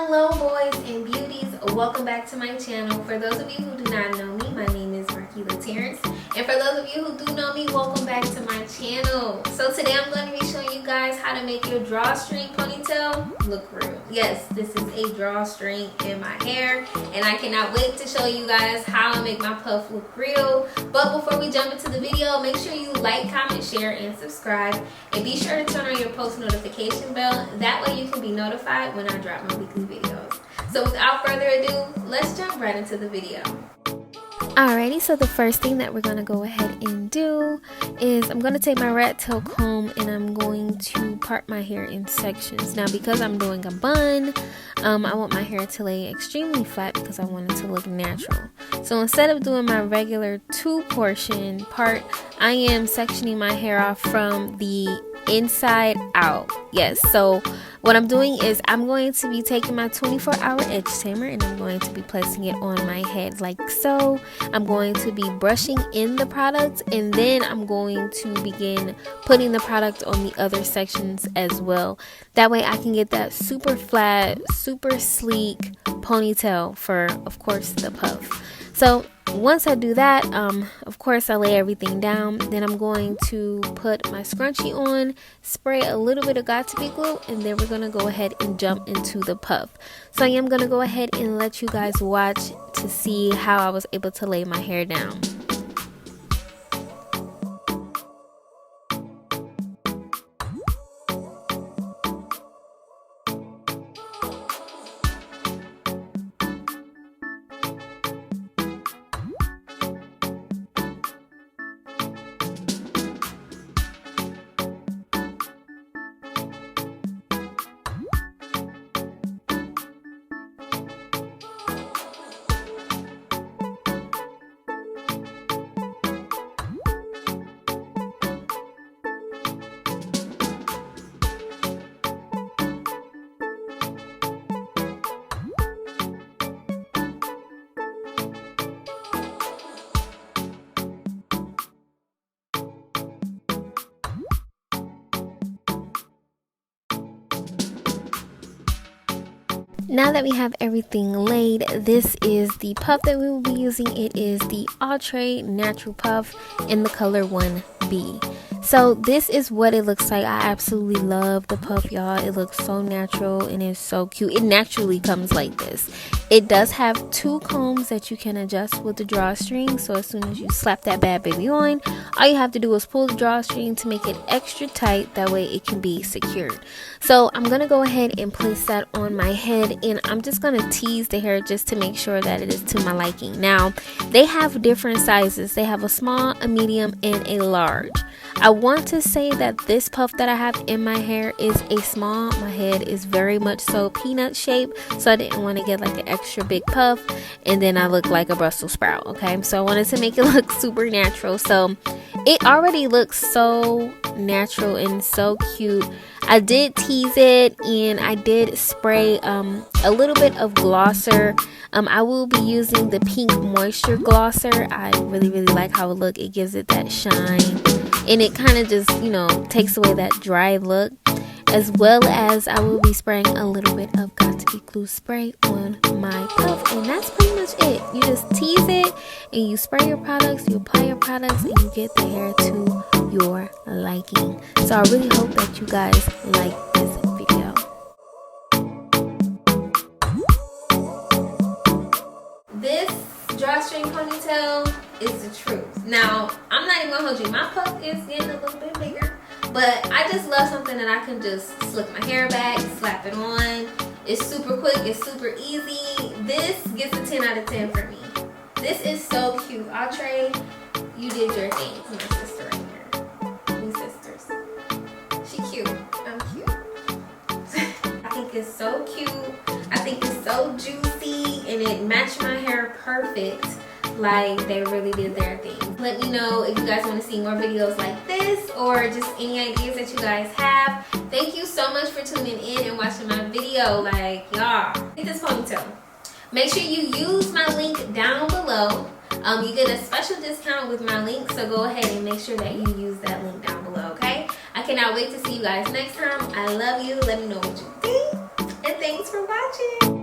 Hello boys and beauties, welcome back to my channel. For those of you who do not know me, my name is Markela Tarrance, and for those of you who do know me, welcome back to my channel. So today I'm going to be showing you guys how to make your drawstring ponytail look real. Yes, this is a drawstring in my hair, and I cannot wait to show you guys how to make my puff look real. But before we jump into the video, make sure you like, comment, share, and subscribe, and be sure to turn on your post notification bell. That way you can be notified when I drop my weekly videos. So without further ado, let's jump right into the video. Alrighty, so the first thing that we're going to go ahead and do is I'm going to take my rat tail comb and I'm going to part my hair in sections. Now because I'm doing a bun, I want my hair to lay extremely flat because I want it to look natural. So instead of doing my regular 2-portion part, I am sectioning my hair off from the inside out. Yes, so what I'm doing is I'm going to be taking my 24-hour edge tammer and I'm going to be placing it on my head like so. I'm going to be brushing in the product and then I'm going to begin putting the product on the other sections as well. That way I can get that super flat, super sleek ponytail for, of course, the puff. So once I do that, of course I lay everything down. Then I'm going to put my scrunchie on, spray a little bit of got-to-be glue, and then we're going to go ahead and jump into the puff. So I am going to go ahead and let you guys watch to see how I was able to lay my hair down. Now that we have everything laid, this is the puff that we will be using. It is the OUTRE Natural Puff in the color 1B. So this is what it looks like. I absolutely love the puff, y'all. It looks so natural and it's so cute. It naturally comes like this. It does have 2 combs that you can adjust with the drawstring. So as soon as you slap that bad baby on, all you have to do is pull the drawstring to make it extra tight. That way it can be secured. So I'm going to go ahead and place that on my head, and I'm just going to tease the hair just to make sure that it is to my liking. Now, they have different sizes. They have a small, a medium, and a large. I want to say that this puff that I have in my hair is a small. My head is very much so peanut shaped, so I didn't want to get like an extra big puff and then I look like a Brussels sprout. Okay, so I wanted to make it look super natural. So it already looks so natural and so cute. I did tease it and I did spray a little bit of glosser. I will be using the Pink Moisture Glosser. I really like how it looks. It gives it that shine and it kind of just, you know, takes away that dry look. As well as I will be spraying a little bit of got-to-be glue spray on my puff, and that's pretty much it. You just tease it and you spray your products, you apply your products, and you get the hair to your liking. So I really hope that you guys like this video. This drawstring ponytail is the truth. Now, I'm not even gonna hold you. My puff is getting a little bit bigger, but I just love something that I can just slick my hair back, slap it on. It's super quick, it's super easy. This gets a 10 out of 10 for me. This is so cute. OUTRE, you did your thing. It's my sister right here. We sisters. She cute. I'm cute. I think it's so cute. I think it's so juicy and it matched my hair perfect. Like they really did their thing. Let me know if you guys want to see more videos like this or just any ideas that you guys have. Thank you so much for tuning in and watching my video. Like, y'all, get this ponytail. Make sure you use my link down below. You get a special discount with my link, so go ahead and make sure that you use that link down below, okay? I cannot wait to see you guys next time. I love you. Let me know what you think. And thanks for watching.